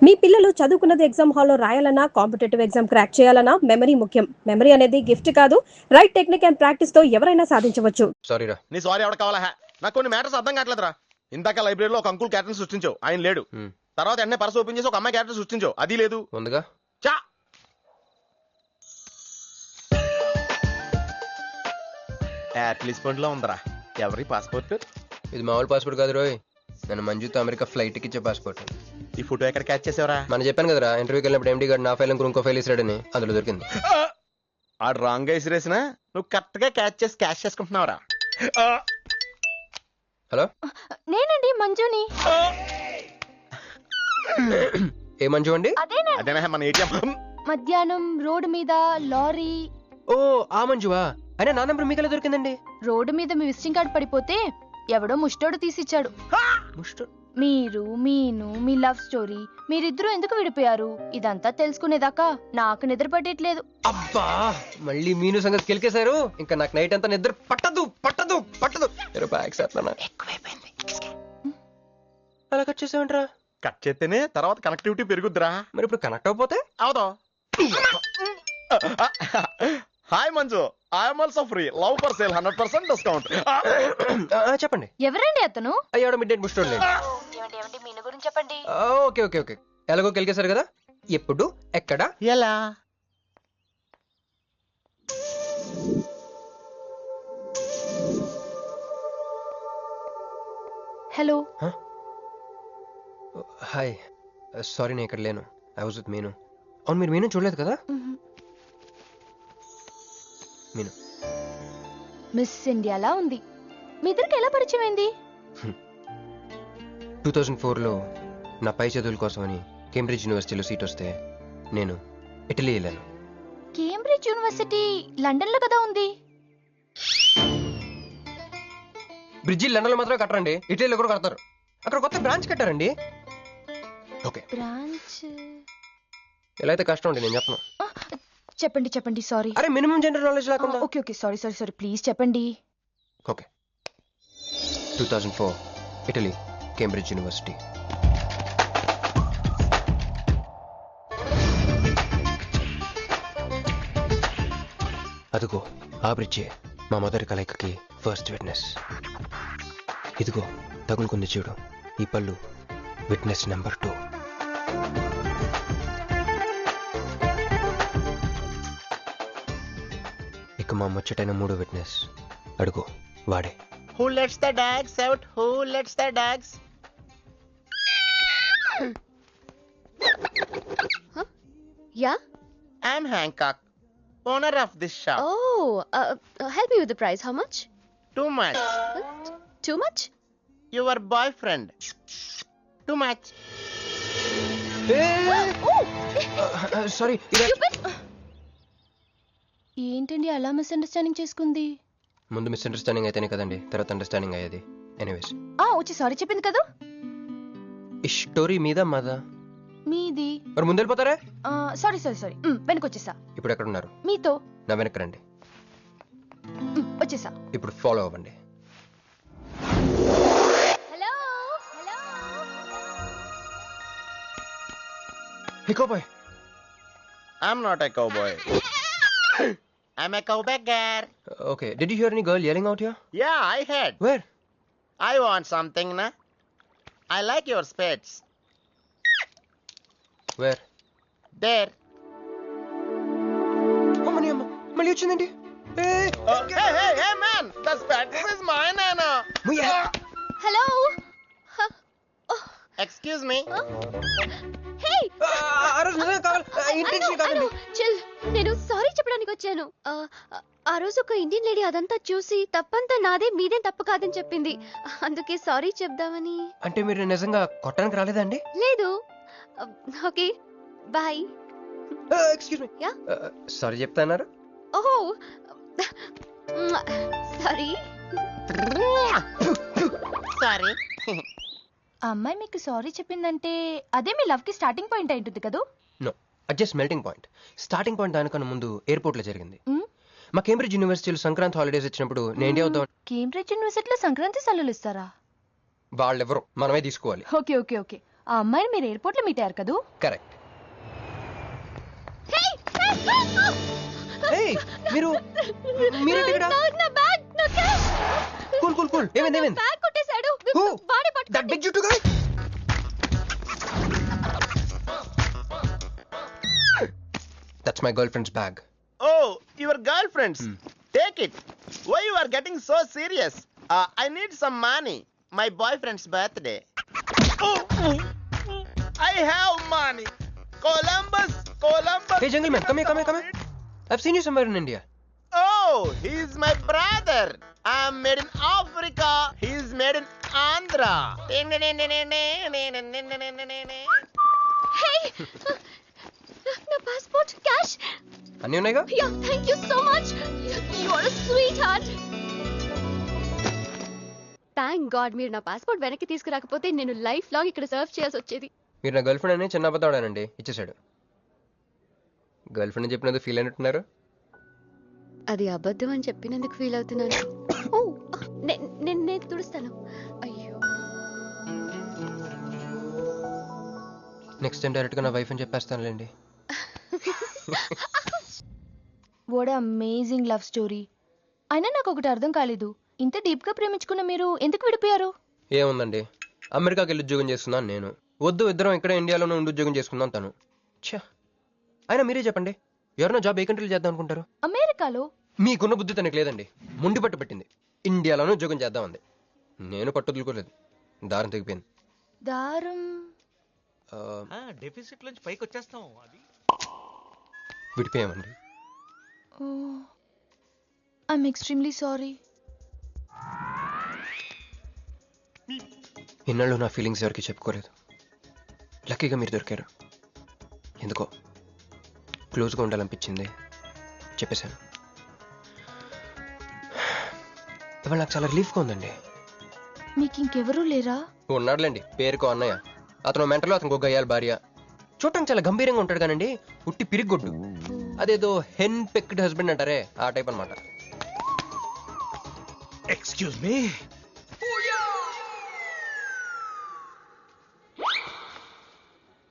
మీ పిల్లలు చదువుకున్నది ఎగ్జామ్ హాల్లో రాయాలన్నా కాంపిటేటివ్ ఎగ్జామ్ క్రాక్ చేయాలన్నా మెమరీ ముఖ్యం. మెమరీ అనేది గిఫ్ట్ కాదు, రైట్ టెక్నిక్ అండ్ ప్రాక్టీస్ తో ఎవరైనా సాధించవచ్చు. సారీ రా. నీ సారీ ఎవడ కావాలా? నాకు కొన్ని మ్యాటర్స్ అర్థం కావట్లేదురా. ఇందాక లైబ్రరీలో ఒక అంకుల్ క్యారెక్టర్ సృష్టించావు, ఆయన లేడు. తర్వాత ఎన్నే పర్స్ ఓపెన్ చేసి ఒక అమ్మాయి క్యారెక్టర్ సృష్టించావు, అది లేదు. ఉందిగా. చా యాప్లిస్మెంట్ లో ఉందరా. ఎవరి పాస్పోర్ట్? ఇది మామూలు పాస్పోర్ట్ కాదు రోయ్, నన్ను మంజుతో అమెరికా ఫ్లైట్ కి ఇచ్చే పాస్పోర్ట్. ఈ ఫోటో ఎక్కడ క్యాచ్ చేసావరా? మనం చెప్పాను కదరా, ఇంటర్వ్యూకి వెళ్ళినప్పుడు ఎండి గారు నా ఫైల్ ఇంకో ఫైల్ ఇస్తాడని, అందులో దొరికింది. ఆడు రాంగ్ గా ఇసిరేసినా నువ్వు కరెక్ట్ గా క్యాచ్ చేసుకుంటున్నావురా. హలో, నేనండి మంజుని. ఏ మంజు అండి? అదేనా మన ఏటీఎం. మధ్యాహ్నం రోడ్డు మీద లారీ. ఓ ఆ మంజువా? అయినా నా నెంబర్ మీకెలా దొరికిందండి? రోడ్డు మీద మీ విజిటింగ్ కార్డ్ పడిపోతే ఎవడో ముష్టోడు తీసిచ్చాడు. మీరు మీను మీ లవ్ స్టోరీ, మీరిద్దరూ ఎందుకు విడిపోయారు, ఇదంతా తెలుసుకునేదాకా నాకు నిద్ర పట్టేట్లేదు. అబ్బా, మళ్ళీ మీను సంగతి కెలికేశారు. ఇంకా నాకు నైట్ అంతా నిద్ర పట్టదు పట్టదు పట్టదు. ఎక్కువైపోయింది. అలా కట్ చేసావంటరా? కట్ చేస్తేనే తర్వాత కనెక్టివిటీ పెరుగుద్దిరా. మరి ఇప్పుడు కనెక్ట్ అయిపోతే అవుదా? Hi Manju, I'm also free. Love for sale 100% discount. చెప్పండి. ఎవరండి అతను? అయ్యాడు మిడ్ నైట్ ముస్టోడ్ లేండి. మీను గురించి చెప్పండి. ఓకే ఓకే ఓకే, ఎలాగో కెలికేశారు కదా. ఎప్పుడు, ఎక్కడ, ఎలా? హలో. హాయ్, సారీ నేను ఇక్కడ లేను. ఐ వాజ్ విత్ మీను. అవును, మీరు మీను చూడలేదు కదా? మీను మిస్ ఇండియాలా ఉంది. మీ ఇద్దరికి ఎలా పరిచయం అయింది? 2004లో నా పై చదువుల కోసమని కేంబ్రిడ్జ్ యూనివర్సిటీలో సీట్ వస్తే నేను ఇటలీ వెళ్ళాను. కేంబ్రిడ్జ్ యూనివర్సిటీ లండన్ లో కదా ఉంది. బ్రిడ్జి లండన్లో మాత్రమే కట్టరండి, ఇటలీలో కూడా కడతారు. అక్కడ కొత్త బ్రాంచ్ కట్టారండి. ఓకే, బ్రాంచ్ ఎలా అయితే కష్టం అండి, నేను చెప్పను. చెప్పండి చెప్పండి. సారీ. అరే మినిమం జనరల్ నాలెడ్జ్ లేకుండా. Okay okay, sorry sorry sorry, please చెప్పండి. Okay, 2004 Italy, Cambridge university. అదిగో ఆ బ్రిడ్జే మా మొదటి కలయికకి ఫస్ట్ విట్నెస్. ఇదిగో తగులుకుంది చూడు ఈ పళ్ళు, విట్నెస్ నెంబర్ 2. ఇక మా ముచ్చటైన 3 విట్నెస్ అడుగు, వాడే. Who lets the dogs out? Who lets the dogs? Yeah. I'm Hancock, owner of this shop. Oh, help me with the price. How much? Too much. Too much? Your boyfriend. Too much. Sorry. ఏంటండి అలా misunderstanding చేసుకుంది? ముందు misunderstanding అయితేనే కదండి తర్వాత understanding అయ్యేది. Anyways, వచ్చి sorry చెప్పింది కదా. ఈ స్టోరీ మీద మాదా? మీది. మరి ముందు వెళ్ళిపోతారా? సారీ సారీ సారీ, వెనకొచ్చేసా. ఇప్పుడు ఎక్కడ ఉన్నారు? మీతో. నా వెనక్కి రండి. వచ్చేసా. ఇప్పుడు ఫాలో అవ్వండి. Hello hello. Hey cowboy. I'm not a cowboy. I'm a cowbagger. Okay, did you hear any girl yelling out here? Yeah, I heard. Where? I want something, na? I like your spades. Where? There. అమ్మని అమ్మ, మళ్ళీ వచ్చిందండి. Hey, man! The spade is mine, Anna. Hello. Excuse me. Hey. Chill. నేను sorry చెప్పడానికి వచ్చాను. ఆ రోజు ఒక ఇండియన్ లేడీ అదంతా చూసి తప్పంతా నాదే, మీదేం తప్పు కాదని చెప్పింది. అందుకే సారీ చెప్దామని. అంటే మీరు నిజంగా కొట్టడానికి రాలేదా అండి? లేదు. Okay bye. Excuse me. Yeah. Sorry చెప్తాన్నారు. ఓహో సారీ. Sorry. ఆ అమ్మాయి మీకు సారీ చెప్పిందంటే అదే మీ లవ్ కి స్టార్టింగ్ పాయింట్ అయి ఉంటుంది కదా? నో, అది just melting point. Starting point దానికన్నా ముందు ఎయిర్పోర్ట్ లో జరిగింది. మా కేంబ్రిడ్జ్ యూనివర్సిటీలో సంక్రాంతి హాలిడేస్ ఇచ్చినప్పుడు నేను ఇండియా వద్దాం. కేంబ్రిడ్జ్ యూనివర్సిటీలో సంక్రాంతి సెలవులు ఇస్తారా? వాళ్ళెవరో మనమే తీసుకోవాలి. ఓకే ఓకే ఓకే ఆ అమ్మాయిని మీరు ఎయిర్పోర్ట్ లో మీట్ అయ్యారు కదూ? కరెక్ట్. మీరు మీరేంటి ఇక్కడ? Cool cool cool. ఏమైంది ఏమైంది? Who? That big Juttu guy? That's my girlfriend's bag. Oh, your girlfriend's. Take it. Why you are getting so serious? I need some money. My boyfriend's birthday. I have money. Columbus. Hey gentleman, come here. I've seen you somewhere in India. Oh, he's my brother. I'm made in Africa. He's made in Andhra. Hey! నా passport cash. అన్నీ ఉన్నాయిగా? Yeah, thank you so much. You are a sweetheart. Thank god మీరు నా passport వెనక్కి తీసుకురాకపోతే నేను life long ఇక్కడ serve చేయాల్సి వచ్చేది. మీరు నా గర్ల్ ఫ్రెండ్ అని చిన్న అబద్ధాడానండి, ఇచ్చేసాడు. గర్ల్ ఫ్రెండ్ చెప్పినందుకు ఫీల్ అయినట్టున్నారు. అది అబద్ధం అని చెప్పినందుకు ఫీల్ అవుతున్నాను. ఓ నేను తుడుస్తాను. అయ్యో, నెక్స్ట్ టైం డైరెక్ట్ గా నా వైఫ్ అని చెప్పేస్తానులేండి. What amazing love story. అయినా నాకు ఒకటి అర్థం కాలేదు, ఇంత డీప్ గా ప్రేమించుకున్న మీరు ఎందుకు విడిపోయారు? ఏముందండి, అమెరికాకి వెళ్ళి ఉద్యోగం చేస్తున్నాను నేను. వద్దు, ఇద్దరం ఇక్కడ ఇండియాలోనే ఉండి ఉద్యోగం చేసుకుందాం తను. ఛా, అయినా మీరే చెప్పండి, ఎవరైనా జాబ్ ఏ కంట్రీలో చేద్దాం అనుకుంటారు? అమెరికాలో. మీకున్న బుద్ధి తనకి లేదండి. ముండి పట్టు పెట్టింది, ఇండియాలోనే ఉద్యోగం చేద్దామంది. నేను పట్టుదలుకోలేదు, దారం తెగిపోయింది. దారం డెఫిసిట్ నుంచి పైకి వచ్చేస్తాం. అది విడిపోయామండి. I'm extremely sorry. ఇన్నాళ్ళు నా ఫీలింగ్స్ ఎవరికి చెప్పుకోలేదు. లక్కీగా మీరు దొరికారు. ఎందుకో క్లోజ్గా ఉండాలనిపించింది, చెప్పేశాను. ఇవాళ నాకు చాలా రిలీఫ్గా ఉందండి. మీకు ఇంకెవరూ లేరా? ఉన్నాడులేండి, పేరుకో అన్నయ్య. అతను మెంటలో, అతను గొగ్గయ్యాలి భార్య. చూడటానికి చాలా గంభీరంగా ఉంటాడు కానండి, ఉట్టి పిరిగొడ్డు. అదేదో హెన్ పెక్డ్ హస్బెండ్ అంటారే, ఆ టైప్ అనమాట. Excuse me.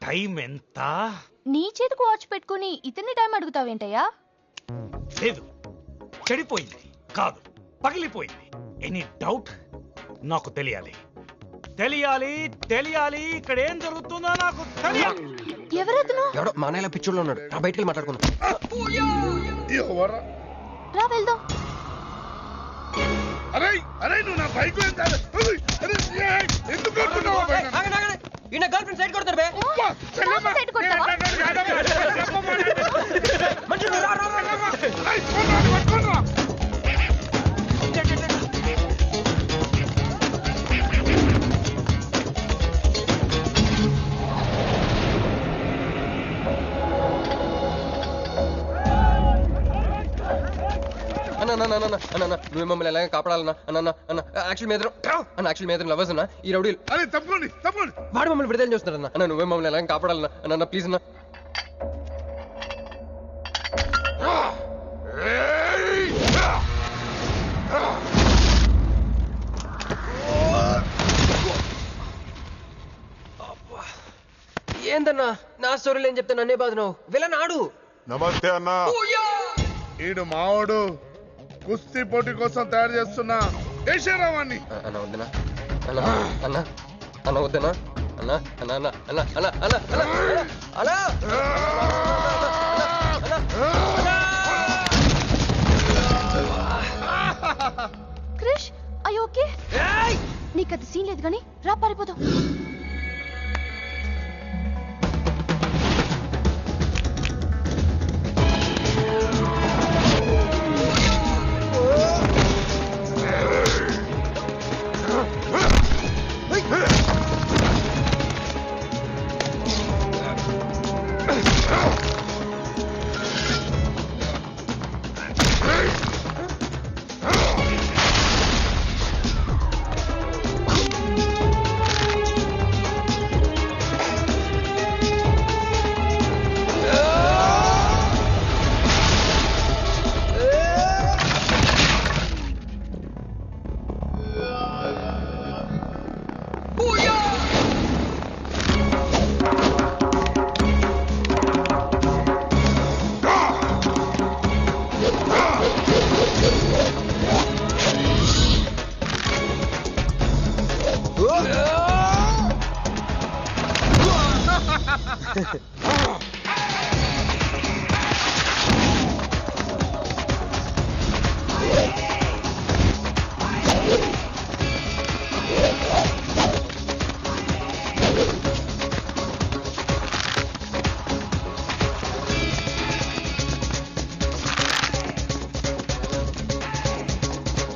టైం ఎంత? నీ చేతికి వాచ్ పెట్టుకుని ఇతన్ని టైం అడుగుతావేంటయ్యా? లేదు, చెడిపోయింది కాదు, పగిలిపోయింది. Any doubt? నాకు తెలియాలి. ఇక్కడ ఏం జరుగుతుందో నాకు తెలియాలి. ఎవరతను? ఎవడో మా నాయన పిచ్చోళ్ళు ఉన్నాడు, రా బయటికి మాట్లాడుకుందాం. రా వెళ్దాం. నువ్వు నా బైక్ ఎందుకు ఈయన గర్ల్ ఫ్రెండ్ సైడ్ కొడతారు బే. సైడ్ కొడతావా? నువ్వు మమ్మల్ని ఎలాగ కాపాడాలన్నా అన్న యాక్చువల్ మీద లవర్స్ అన్న ఈ రౌడీలు. తప్పండి వాడు మమ్మల్ని విడుదల చేస్తున్నారన్న. అన్న నువ్వే మమ్మల్ని ఎలాగ కాపాడాలన్నా అన్న ప్లీజ్ అన్న. ఏందన్నా నా స్టోరీలు ఏం చెప్తే నన్నే బాధనావు? విలన్ ఆడు. నమస్తే అన్నా. ఈడు మావాడు కుస్తీ పోటీ కోసం తయారు చేస్తున్నా యశరావాణ్ణి. అన్న వద్దనా అన్న వద్దనా అన్న క్రిష్, ఐ ఓకే? నీకు అది సీన్ లేదు కానీ రా పారిపోతాం.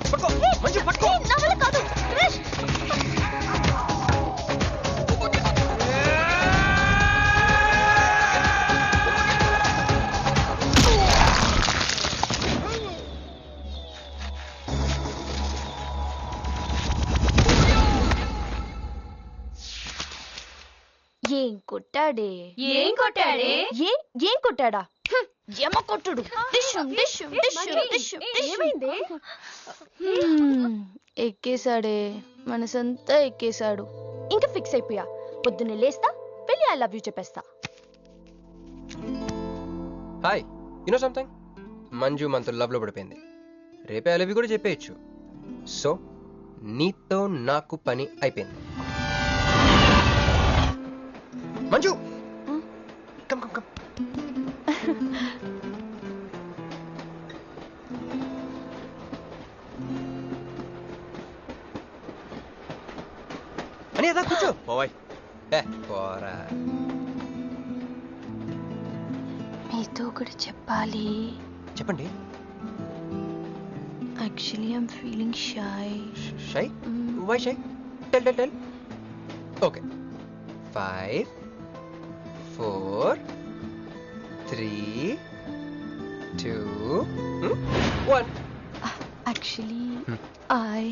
పట్టుకో మంజు పట్టుకో. నా వల్ల కాదు క్రిష్. ఏం కొట్టాడే? ఏం కొట్టాడే? ఏం కొట్టాడా? ఏమ కొట్టుడు. డిష్షుం, డిష్షుం, డిష్షుం, డిష్షుం, డిష్షుం. ఎక్కేశాడే, మనసంతా ఎక్కేశాడు. ఇంకా ఫిక్స్ అయిపోయా, పొద్దున్నే లేస్తా, వెళ్ళి ఐ లవ్ యూ చెప్పేస్తా. హాయ్, యునో సంథింగ్, మంజు మనతో లవ్లో పడిపోయింది. రేపే ఐ లవ్ యూ కూడా చెప్పేయచ్చు. సో నీతో నాకు పని అయిపోయింది. Manju come come come. అని అదా కూర్చో. పోవాయ్. పోరా. మీతో ఒకటి చెప్పాలి. చెప్పండి. Actually I'm feeling shy. Shy? Why shy? Tell tell tell. Okay. 5 4 3 2 1. Actually, I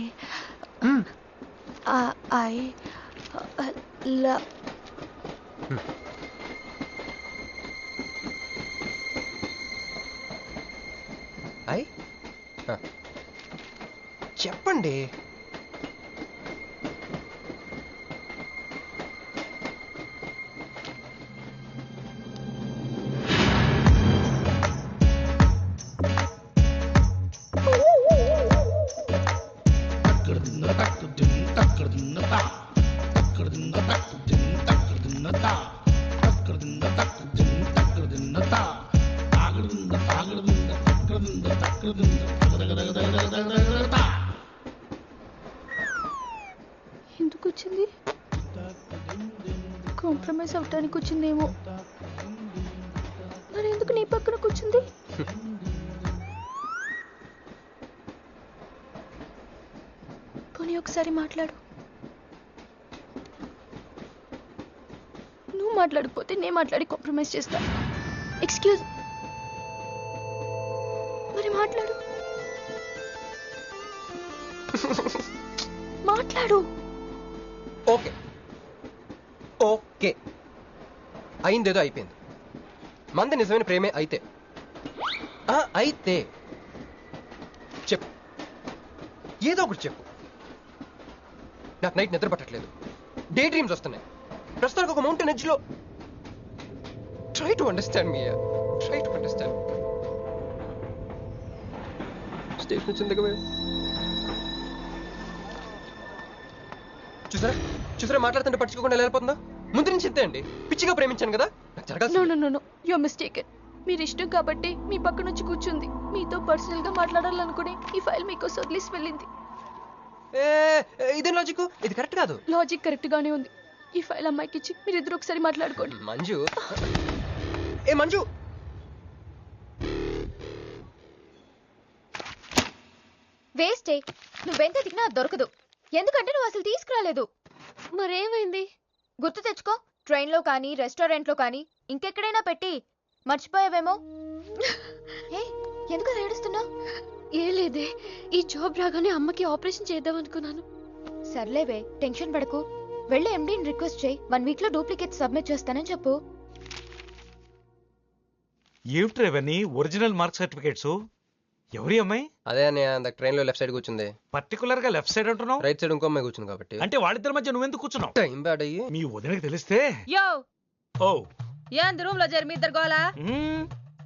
love. చెప్పండి. ఎందుకు వచ్చింది? కాంప్రమైజ్ అవటానికి వచ్చిందేమో. మరి ఎందుకు నీ పక్కన కూర్చుంది? పోనీ ఒకసారి మాట్లాడు. నువ్వు మాట్లాడకపోతే నేను మాట్లాడి కాంప్రమైజ్ చేస్తా. ఎక్స్క్యూజ్. మరి మాట్లాడు. మాట్లాడు. ఓకే ఓకే, అయిందేదో అయిపోయింది. మంది నిజమైన ప్రేమే అయితే అయితే చెప్పు, ఏదో ఒకటి చెప్పు. నాకు నైట్ నిద్ర పట్టట్లేదు, డే డ్రీమ్స్ వస్తున్నాయి. ప్రస్తుతానికి ఒక మౌంటైన్ ఎడ్జ్లో. Try to understand me, try to understand. Station వచ్చింది కదా. చూసారా చూసారా, మాట్లాడుతుంటే పట్టించుకోకుండా వెళ్ళిపోతుందా? ముందు నుంచి ఇంతే అండి, పిచ్చిగా ప్రేమించాను కదా, నాకు జరగాల్సింది. No you are mistaken. మీరు ఇష్టం కాబట్టి మీ పక్క నుంచి కూర్చుంది. మీతో పర్సనల్ గా మాట్లాడాలనుకుని ఈ ఫైల్ మీకోసం వదిలేసి వెళ్ళింది. ఇదేం లాజిక్? ఇది కరెక్ట్ కాదు. లాజిక్ కరెక్ట్ గానే ఉంది. ఈ ఫైల్ అమ్మాయికి ఇచ్చి మీరిద్దరు ఒకసారి మాట్లాడుకోండి. మంజు, మంజు, వేస్టే, నువ్వెంత తిన్నా దొరకదు. ఎందుకంటే నువ్వు అసలు తీసుకురాలేదు. మరేమైంది? గుర్తు తెచ్చుకో, ట్రైన్ లో కానీ రెస్టారెంట్ లో కానీ ఇంకెక్కడైనా పెట్టి మర్చిపోయావేమో. ఎందుకు ఏడుస్తున్నావు? ఏ లేదే, ఈ జాబ్ రాగానే అమ్మకి ఆపరేషన్ చేద్దాం అనుకున్నాను. సర్లేవే, టెన్షన్ పడకు. వెళ్ళి ఎండీని రిక్వెస్ట్ చేయి, 1 వీక్ లో డూప్లికేట్ సబ్మిట్ చేస్తానని చెప్పు. ఏమిట్రా ఇవన్నీ ఒరిజినల్ మార్క్ సర్టిఫికేట్స్? ఎవరి అమ్మాయి? అదే అన్నయ్య, ట్రైన్ లో లెఫ్ట్ సైడ్ కూర్చుంది. పర్టికులర్ గా లెఫ్ట్ సైడ్ అంటున్నావు? రైట్ సైడ్ ఇంకో అమ్మాయి కూర్చుంది కాబట్టి. అంటే వాళ్ళిద్దరి మధ్య నువ్వెందుకు కూర్చున్నావు? టైం బ్యాడ్ అయ్యి. మీ వదినకి తెలిస్తే. యో ఓ ఏంది రూమ్ లో జరి మీ ఇద్దరు గోలా?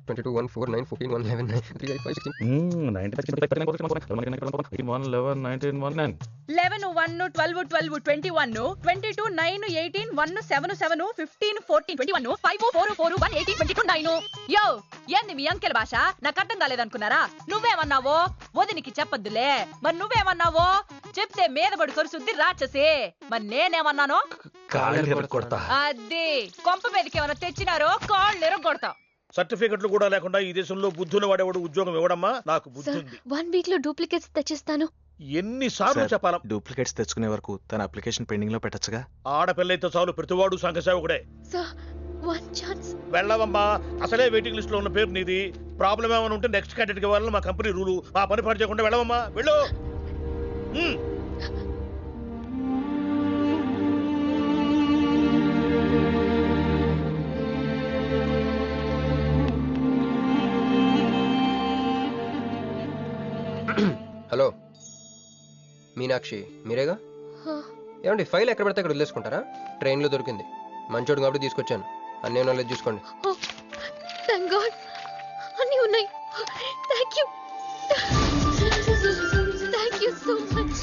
22, 1, 4, 9, 14, 1, 11, 9, 3, 8, 5, 16. 11, 1, 12, 12, 21, 22, 9, 18, 1, 7, 7, 15, 14, 21, 5, 4, 4, 1, 18, 22, 9. యో ఏంది మీ అంకెల భాష? నాకు అర్థం కాలేదనుకున్నారా? నువ్వేమన్నావో వదినికి చెప్పొద్దులే. మరి నువ్వేమన్నావో చెప్తే మీద పడి కరుసుద్ది రాక్షసి. మరి నేనేమన్నాను? అది కొంప మీదకి ఏమన్నా తెచ్చినారో కాళ్ళు ఎరగొడతా. సర్టిఫికెట్లు కూడా లేకుండా ఈ దేశంలో బుద్ధుని వాడేవాడు ఉద్యోగం ఇవ్వడమ్మా. నాకు బుద్ధి ఉంది. 1 వీక్ లో డూప్లికేట్స్ తెచ్చిస్తాను. ఎన్నిసార్లు చెప్పాలా? డూప్లికేట్స్ తెచ్చుకునే వరకు తన అప్లికేషన్ పెండింగ్ లో పెట్టచ్చుగా. ఆడపిల్లైతే చాలు, ప్రతివాడు సంఘ సేవకుడే. Sir 1 chance. వెళ్ళవమ్మా, అసలే వెయిటింగ్ లిస్ట్ లో ఉన్న పేరు నీది. ప్రాబ్లం ఏమైనా ఉంటే నెక్స్ట్ క్యాండిడేట్ కి వెళ్ళాలని మా కంపెనీ రూలు. ఆ పని పాటు చేయకుండా వెళ్ళవమ్మా, వెళ్ళు. హలో మీనాక్షి, మీరేగా? ఏమండి ఫైల్ ఎక్కడ పడితే అక్కడ వదిలేసుకుంటారా? ట్రైన్లో దొరికింది, మంచోడు కాబట్టి తీసుకొచ్చాను. అన్నీ నాలెడ్జ్ చూసుకోండి. థాంక్ గాడ్ అన్నీ ఉన్నాయి. Thank you so much.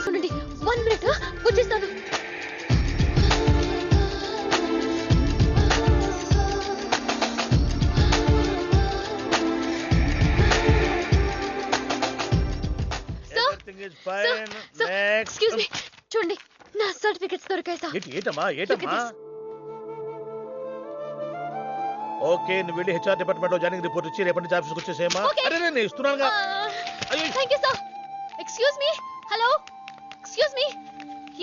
చూడండి 1 మినిట్ వచ్చేస్తాను. ఎక్స్క్యూజ్ మీ, చూడండి నా సర్టిఫికెట్స్ దొరికాయి సార్. ఏటమ్మా ఏటమ్మా? ఓకే, నువ్వు వెళ్ళి హెచ్ఆర్ డిపార్ట్మెంట్ లో జాయినింగ్ రిపోర్ట్ ఇచ్చి రేపటి నుంచి ఆఫీస్కి వచ్చేసేమా. అరే నేను ఇస్తున్నానుగా. Thank you sir. Excuse me, hello excuse me,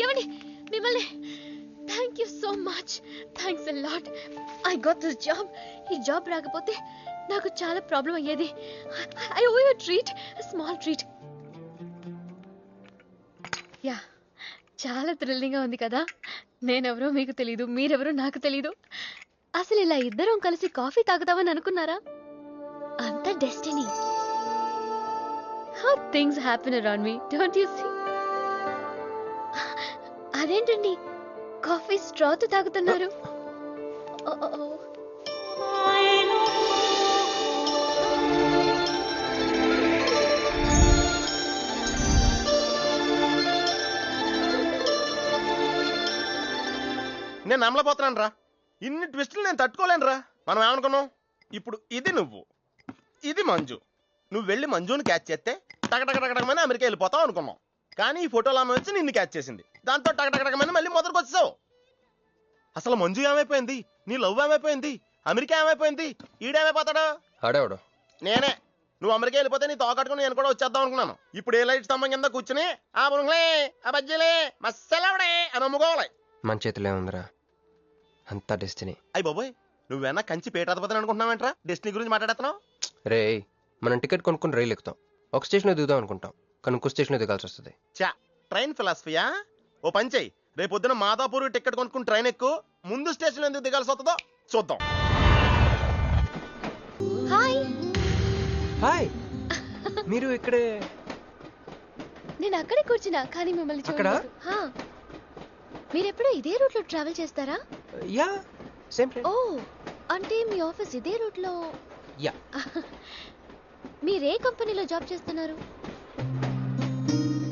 ఏమండి మిమ్మల్ని. Thank you so much, thanks a lot. I got this job. ఈ జాబ్ రాకపోతే నాకు చాలా ప్రాబ్లం అయ్యేది. I owe you treat, small treat. Yeah, చాలా థ్రిల్లింగ్ గా ఉంది కదా. నేనెవరో మీకు తెలీదు, మీరెవరో నాకు తెలీదు. అసలు ఇలా ఇద్దరం కలిసి కాఫీ తాగుతామని అనుకున్నారా? అంత destiny. How things happen around me, don't you see? అదేంటండి కాఫీ స్ట్రాతో తాగుతున్నారు? నేను నమ్మలేకపోతున్నాను రా. ఇన్ని ట్విస్టులు నేను తట్టుకోలేను రా. మనం ఏమనుకున్నాం? ఇప్పుడు ఇది నువ్వు, ఇది మంజు. నువ్వు వెళ్ళి మంజుని క్యాచ్ చేస్తే టకటకటకమని అమెరికా వెళ్ళిపోతావు అనుకున్నాం. కానీ ఈ ఫోటోలు ఆమె వచ్చి నిన్ను క్యాచ్ చేసింది. దాంతో టకటకటకమని మళ్ళీ మొదటికి వచ్చావు. అసలు మంజు ఏమైపోయింది? నీ లవ్ ఏమైపోయింది? అమెరికా ఏమైపోయింది? ఈడేమైపోతాడు? ఆడేవాడు నేనే. నువ్వు అమెరికా వెళ్ళిపోతే నీ తోకట్టుకుని నేను కూడా వచ్చేద్దాం అనుకున్నాను. ఇప్పుడు ఏ లైట్ స్తంభం కింద కూర్చుని ఆ బుంగ్లే ఆ బజ్జీలే మస్సలవడే అని అమ్ముకోవాలి. మన చేతిలో ఉందిరా అంతా డెస్టినీ. అయ్యి బాబోయ్, నువ్వేనా కంచి పేటాధిపతి అనుకుంటున్నావేంట్రా? డెస్టినీ గురించి మాట్లాడుతున్నావు? రే, మనం టికెట్ కొనుక్కుని రైలు ఎక్కుతాం. ఒక స్టేషన్లో దిగుదాం అనుకుంటాం, కానీ ఇంకో స్టేషన్లో దిగాల్సి వస్తుంది. చా, ట్రైన్ ఫిలాసఫియా? ఓ పని చెయ్యి, రేపు పొద్దున మాదాపూర్ టికెట్ కొనుక్కుని ట్రైన్ ఎక్కు. ముందు స్టేషన్ ఎందుకు దిగాల్సి వస్తుందో చూద్దాం. హాయ్. హాయ్, మీరు ఇక్కడే? నేను అక్కడే కూర్చున్నా, కానీ మిమ్మల్ని చూడలేదు. మీరెప్పుడు ఇదే రూట్ లో ట్రావెల్ చేస్తారా? Yeah, same train. ఓ, అంటే మీ ఆఫీస్ ఇదే రూట్ లో? యా. మీరే కంపెనీలో జాబ్ చేస్తున్నారు?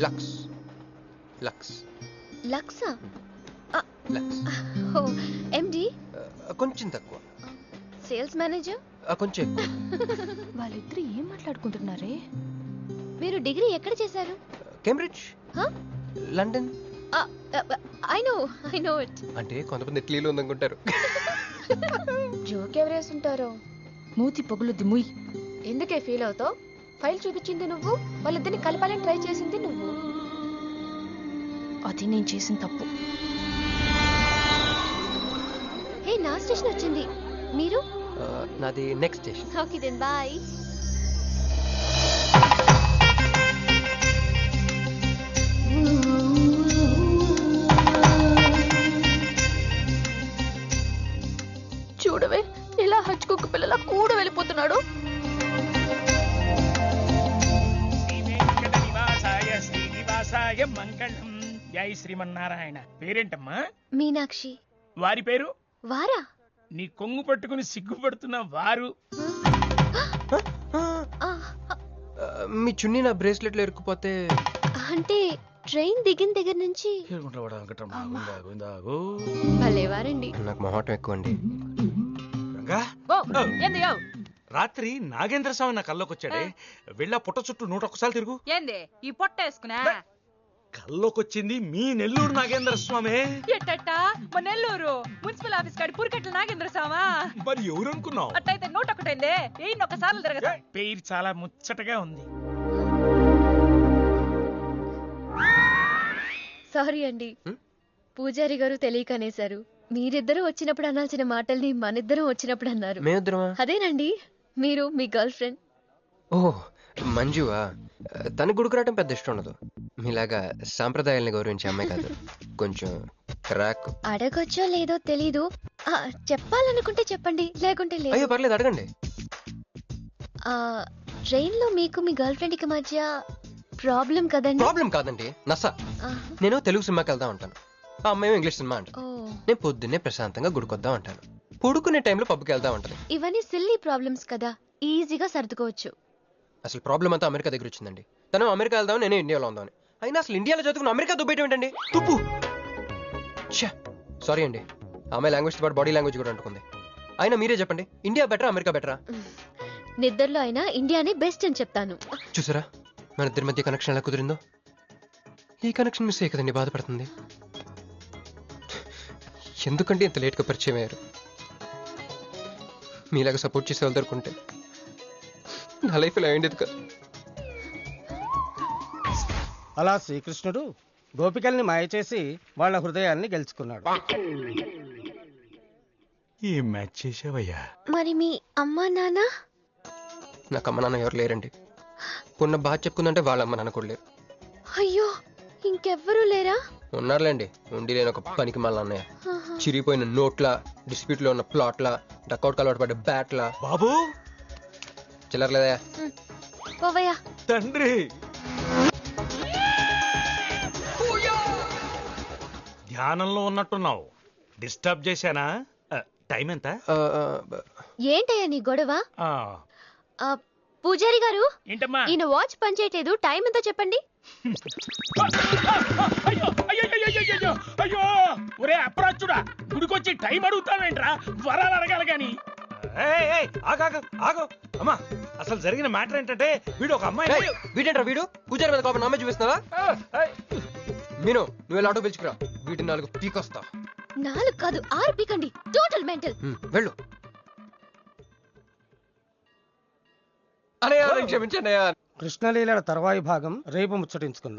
లక్స్. లక్స్. లక్సా? లక్స్. ఓ, ఎండి? కొంచెం తక్కువ. Sales manager? కొంచెం ఎక్కువ. వాళ్ళిద్దరు ఏం మాట్లాడుకుంటున్నారే? మీరు డిగ్రీ ఎక్కడ చేశారు? Cambridge, London. I know it. అంటే కొంతమంది ఇటలీలో ఉందనుకుంటారు. జోక్ ఎవరేస్తుంటారో. మూతి పొగులుద్ది ముయ్. ఎందుకే ఫీల్ అవుతావు? ఫైల్ చూపించింది నువ్వు, వాళ్ళిద్దరిని కలపాలని ట్రై చేసింది నువ్వు. అది నేను చేసిన తప్పు. హే, నా స్టేషన్ వచ్చింది. మీరు? నాది next station. Okay then bye. చూడవే, ఇలా హచ్చుకుక్క పిల్లల కూడా వెళ్ళిపోతున్నాడు. మంగళం జై శ్రీమన్నారాయణ. నారాయణ. పేరేంటమ్మా? మీనాక్షి. వారి పేరు? వారా? నీ కొంగు పట్టుకుని సిగ్గుపడుతున్న వారు. ఆ, మీ చున్నీ నా బ్రేస్లెట్లో ఇరుక్కుపోతే అంటే ట్రైన్ దిగిన దగ్గర నుంచి భలేవారండి. నాకు మొహటం ఎక్కువ అండి. రంగా ఓ ఏంది యో రాత్రి నాగేంద్ర స్వామి నా కల్లోకి వచ్చాడే, వెళ్ళా పుట్ట చుట్టూ 101 తిరుగు. ఏంది ఈ పొట్ట వేసుకున్నా? కల్లోకొచ్చింది మీ నెల్లూరు నాగేంద్ర స్వామి. ఎట్టట్టా మా నెల్లూరు మున్సిపల్ ఆఫీస్ కాడి పురికట్ల నాగేంద్ర స్వామా? మరి ఎవరు అనుకున్నావు? అట్టయితే 101 ఏయ్ ఒక్కసార్లు తిరగతా. పేరు చాలా ముచ్చటగా ఉంది. సారీ అండి, పూజారి గారు తెలియక అనేశారు. మీరిద్దరూ వచ్చినప్పుడు అనాల్సిన మాటల్ని మనిద్దరం వచ్చినప్పుడు అన్నారు. మేమిద్దరమా? అదేనండి, మీరు మీ గర్ల్ ఫ్రెండ్. ఓ మంజువా? తనకు గుడికి రావడం పెద్ద ఇష్టం ఉండదు. మీలాగా సాంప్రదాయాల్ని గౌరవించే అమ్మాయి కాదు, కొంచెం క్రాక్. అడగొచ్చో లేదో తెలీదు, చెప్పాలనుకుంటే చెప్పండి, లేకుంటే లేదు. అయ్యో పర్లేదు, అడగండి. ట్రైన్ లో మీకు మీ గర్ల్ ఫ్రెండ్ కి మధ్య ప్రాబ్లం కదండి? ప్రాబ్లం కాదండి, నస. నేను తెలుగు సినిమాకి వెళ్దాం అంటాను, ఆ అమ్మాయి ఇంగ్లీష్ సినిమా అంట. నేను పొద్దున్నే ప్రశాంతంగా గుడికొద్దాం అంటాను, పడుకునే టైంలో పబ్కి వెళ్దాం అంటది. ఇవన్నీ సిల్లీ ప్రాబ్లమ్స్ కదా, ఈజీగా సర్దుకోవచ్చు. అసలు ప్రాబ్లం అంతా అమెరికా దగ్గర వచ్చిందండి. తను అమెరికా వెళ్దాం, నేనే ఇండియాలో ఉందామని. అయినా అసలు ఇండియాలో చదువుకున్న అమెరికా దుబ్బేయటం ఏంటండి? తుప్పు. సారీ అండి, ఆమె లాంగ్వేజ్ పాటు బాడీ లాంగ్వేజ్ కూడా అంటుకుంది. అయినా మీరే చెప్పండి, ఇండియా బెటరా అమెరికా బెటరా? నిద్దర్లో అయినా ఇండియానే బెస్ట్ అని చెప్తాను. చూసారా మన ఇద్దరి మధ్య కనెక్షన్ ఎలా కుదిరిందో? ఈ కనెక్షన్ మిస్ అయ్యే కదండి బాధపడుతుంది. ఎందుకంటే ఇంత లేట్గా పరిచయం అయ్యారు? మీలాగా సపోర్ట్ చేసే వాళ్ళు దొరుకుంటే నా లైఫ్ ఇలా అయింది కదా. అలా శ్రీకృష్ణుడు గోపికల్ని మాయ చేసి వాళ్ళ హృదయాల్ని గెలుచుకున్నాడు. ఈ మ్యాచ్ చేసావయ్యా. మరి మీ అమ్మా నాన్న? నాకు అమ్మ నాన్న ఎవరు లేరండి. ఉన్న బాధ చెప్పుకుందంటే వాళ్ళ అమ్మ నాన్న కూడా లేరు. అయ్యో, ఇంకెవ్వరూ లేరా? ఉన్నారులేండి, ఉండి లేని ఒక పనికి మళ్ళీ అన్నయ్య. చిరిగిపోయిన నోట్ల, డిస్ప్యూట్ లో ఉన్న ప్లాట్ల, డక్అవుట్ అలవాటు పడ్డ బ్యాట్ల. బాబు చిల్లరలేదా? పోవయ్యా. తండ్రి ధ్యానంలో ఉన్నట్టున్నావు, డిస్టర్బ్ చేశానా? టైం ఎంత? ఏంటయ్యా నీ గొడవ? పూజారి గారు, ఏంటమ్మా? ఈయన వాచ్ పనిచేయట్లేదు, టైం ఎంతో చెప్పండి. అయ్యో ఒరే అప్రాచుడా, గుడికొచ్చి టైం అడుగుతావేంట్రా? వరాలు అడగాలి గాని. ఆగు అమ్మా, అసలు జరిగిన మ్యాటర్ ఏంటంటే వీడు ఒక అమ్మాయి. వీడేంట్రా వీడు? పూజారి మీద కోపం నామే చూపిస్తున్నావా? మీను నువ్వు ఆటో పిలుచుకురా, వీటి 4 పీకొస్తా. 4 కాదు 6 పీకండి, టోటల్ మెంటల్. వెళ్ళు. క్షమించండి. కృష్ణలీల తర్వాయి భాగం రేపు ముచ్చటించుకుందాం.